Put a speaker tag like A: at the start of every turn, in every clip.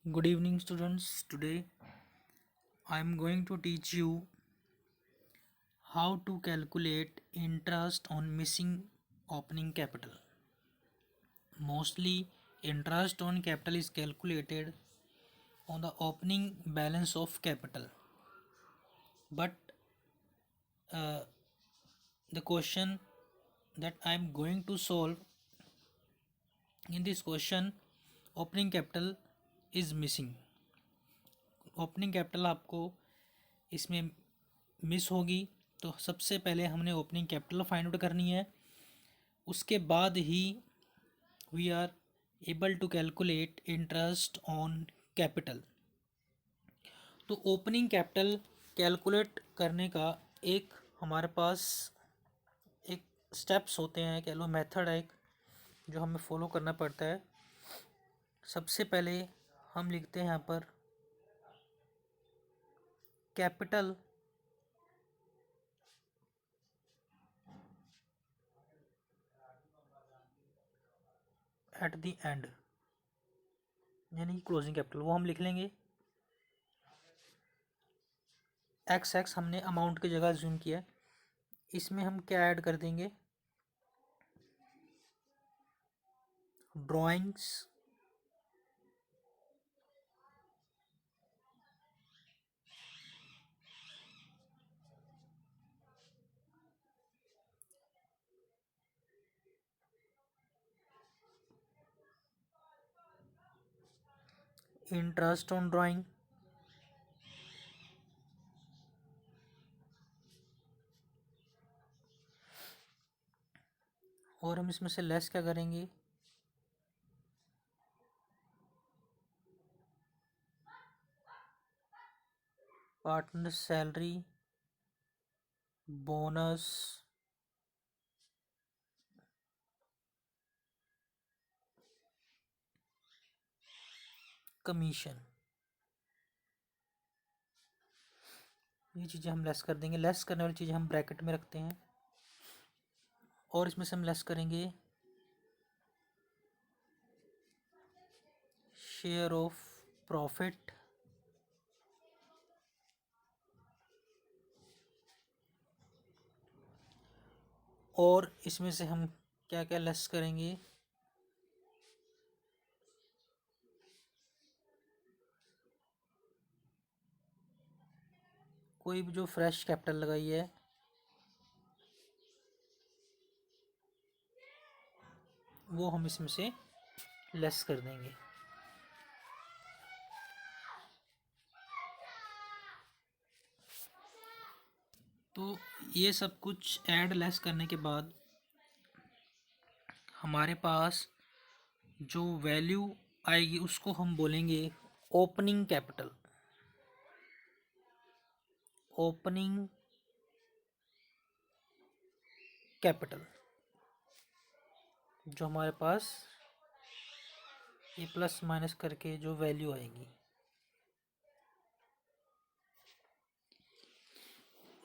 A: Good evening, students. Today I am going to teach you how to calculate interest on missing opening capital. Mostly, interest on capital is calculated on the opening balance of capital. But uh, the question that I am going to solve in this question, opening capital is missing. Opening capital आपको इसमें miss होगी, तो सबसे पहले हमने opening capital find out करनी है। उसके बाद ही we are able to calculate interest on capital. तो ओपनिंग कैपिटल कैलकुलेट करने का एक हमारे पास एक स्टेप्स होते हैं, कह लो मेथड है एक, जो हमें फॉलो करना पड़ता है। सबसे पहले हम लिखते हैं यहाँ पर कैपिटल एट द एंड, यानी क्लोजिंग कैपिटल वो हम लिख लेंगे। एक्स एक्स हमने अमाउंट की जगह जूम किया है। इसमें हम क्या ऐड कर देंगे, ड्राइंग्स इंटरेस्ट ऑन ड्राइंग, और हम इसमें से लेस क्या करेंगे, पार्टनर सैलरी, बोनस, कमीशन, ये चीज़ें हम लेस कर देंगे। लेस करने वाली चीज़ें हम ब्रैकेट में रखते हैं, और इसमें से हम लेस करेंगे शेयर ऑफ प्रॉफिट, और इसमें से हम क्या क्या लेस करेंगे, कोई भी जो फ्रेश कैपिटल लगाई है वो हम इसमें से लेस कर देंगे। तो ये सब कुछ ऐड लेस करने के बाद हमारे पास जो वैल्यू आएगी उसको हम बोलेंगे ओपनिंग कैपिटल। ओपनिंग कैपिटल जो हमारे पास ये प्लस माइनस करके जो वैल्यू आएगी।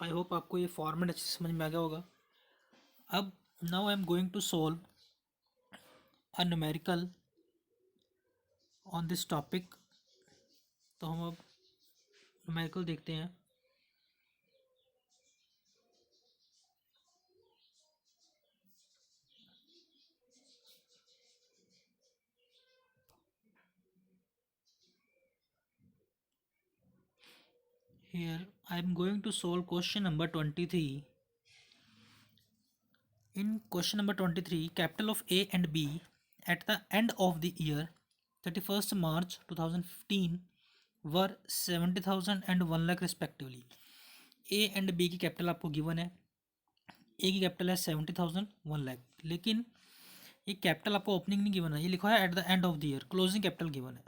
A: आई होप आपको ये फॉर्मेट अच्छे से समझ में आ गया होगा। अब now I am going to solve a numerical on this topic. तो हम अब न्यूमेरिकल देखते हैं। Here I am going to solve question number 23. In question number 23, capital of A and B at the end of the year 31st March 2015 were 70,000 and 1 lakh respectively. A and B की capital आपको given है। ए की capital है 70,000 1 लाख, लेकिन ये capital आपको opening नहीं given है, ये लिखा है at the end of the year, closing capital given है।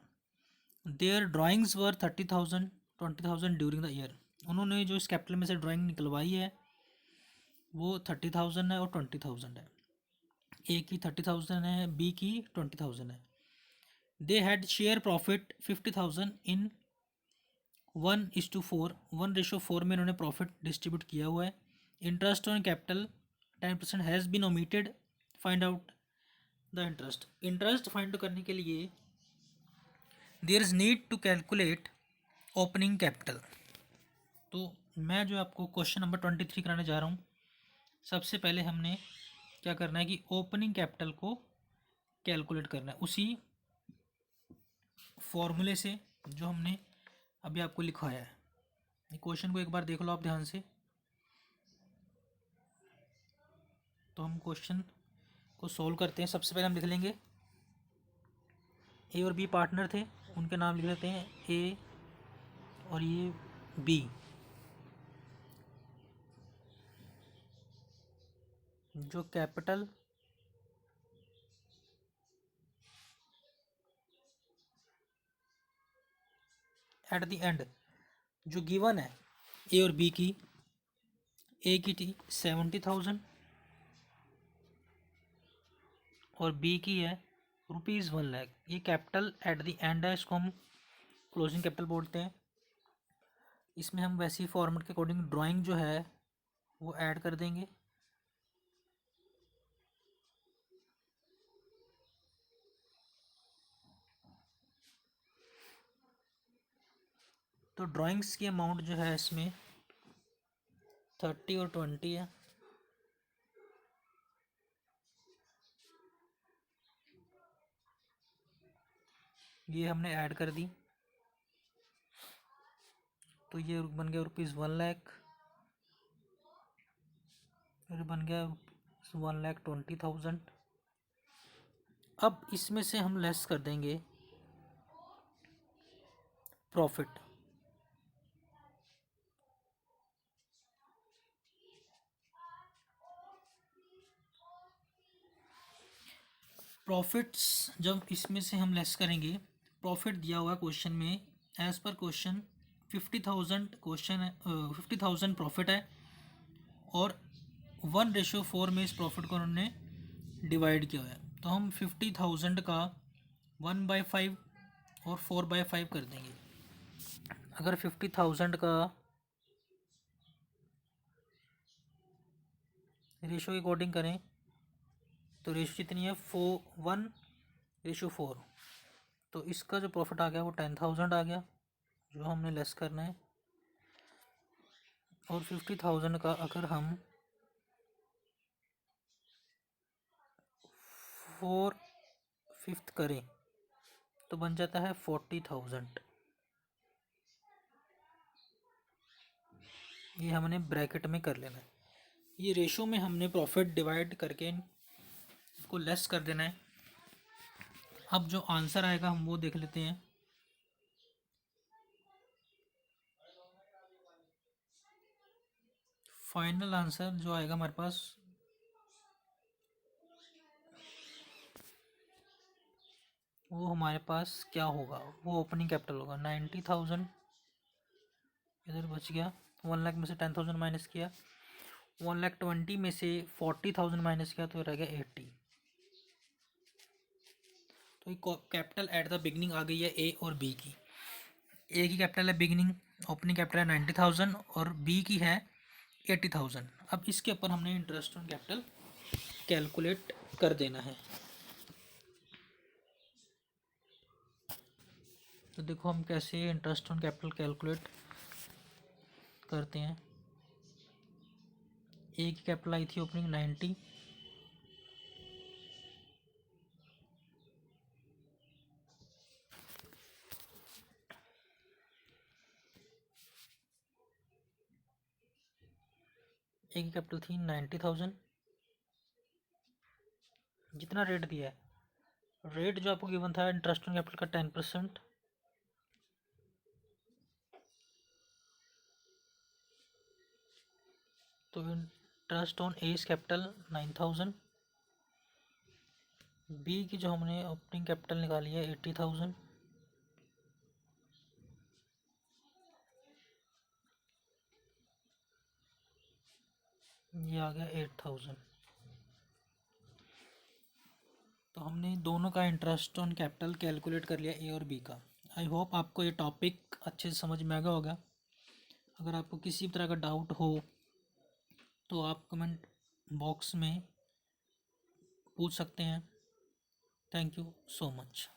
A: Their drawings were 30,000 20,000 during the year. उन्होंने जो इस कैपिटल में से ड्राइंग निकलवाई है वो 30,000 है और 20,000 है। ए की 30,000 है, बी की 20,000 है। They had share profit 50,000 in 1:4, 1:4 में इन्होंने प्रॉफिट डिस्ट्रीब्यूट किया हुआ है। Interest on capital 10% has been omitted, find out the interest. Interest find करने के लिए there is need to calculate opening capital. तो मैं जो आपको क्वेश्चन नंबर 23 कराने जा रहा हूँ, सबसे पहले हमने क्या करना है कि ओपनिंग कैपिटल को कैलकुलेट करना है उसी फॉर्मूले से जो हमने अभी आपको लिखवाया है। क्वेश्चन को एक बार देख लो आप ध्यान से। तो हम क्वेश्चन को सॉल्व करते हैं। सबसे पहले हम लिख लेंगे ए और बी पार्टनर थे, उनके नाम लिख लेते हैं ए और ये बी। जो कैपिटल एट द एंड जो गिवन है ए और बी की, ए की थी 70,000 और बी की है ₹1,00,000। ये कैपिटल एट द एंड है, इसको हम क्लोजिंग कैपिटल बोलते हैं। इसमें हम वैसी फॉर्मेट के अकॉर्डिंग ड्राइंग जो है वो ऐड कर देंगे। तो ड्राइंग्स की अमाउंट जो है इसमें 30 और 20 है। ये हमने ऐड कर दी, तो ये बन गया ₹1,00,000। फिर बन गया ₹1,20,000। अब इसमें से हम लेस कर देंगे प्रॉफिट। प्रॉफिट्स जब इसमें से हम लेस करेंगे, प्रॉफिट दिया हुआ क्वेश्चन में एज पर क्वेश्चन 50,000 क्वेश्चन है, 50,000 प्रॉफिट है और 1:4 में इस प्रॉफिट को उन्होंने डिवाइड किया हुआ है। तो हम 50,000 का 1/5 और 4/5 कर देंगे। अगर 50,000 का रेशो के अकॉर्डिंग करें तो रेशो कितनी है 1:4। तो इसका जो प्रॉफिट आ गया वो 10,000 आ गया, जो हमने लेस करना है। और 50,000 का अगर हम 4/5 करें तो बन जाता है 40,000। ये हमने ब्रैकेट में कर लेना है। ये रेशो में हमने प्रॉफिट डिवाइड करके इसको लेस कर देना है। अब जो आंसर आएगा हम वो देख लेते हैं। फाइनल आंसर जो आएगा हमारे पास वो हमारे पास क्या होगा, वो ओपनिंग कैपिटल होगा 90,000। इधर बच गया 1,00,000 में से 10,000 माइनस किया, 1,20,000 में से 40,000 माइनस किया तो रह गया 80। तो ये कैपिटल एट द बिगनिंग आ गई है ए और बी की। ए की कैपिटल है बिगनिंग, ओपनिंग कैपिटल है 90,000 और बी की है 80,000। अब इसके ऊपर हमने इंटरेस्ट ऑन कैपिटल कैलकुलेट कर देना है। तो देखो हम कैसे इंटरेस्ट ऑन कैपिटल कैलकुलेट करते हैं। ए की कैपिटल आई थी ओपनिंग 90, ए की कैपिटल थी 90,000। जितना रेट दिया है, रेट जो आपको गिवन था इंटरेस्ट ऑन कैपिटल का 10%। तो interest on as capital 9,000। B की जो हमने ओपनिंग कैपिटल निकाली है 80,000। ये आ गया 8,000। तो हमने दोनों का इंटरेस्ट ऑन कैपिटल कैलकुलेट कर लिया ए और बी का। आई होप आपको ये टॉपिक अच्छे से समझ में आ गया होगा। अगर आपको किसी भी तरह का डाउट हो तो आप कमेंट बॉक्स में पूछ सकते हैं। Thank you so much.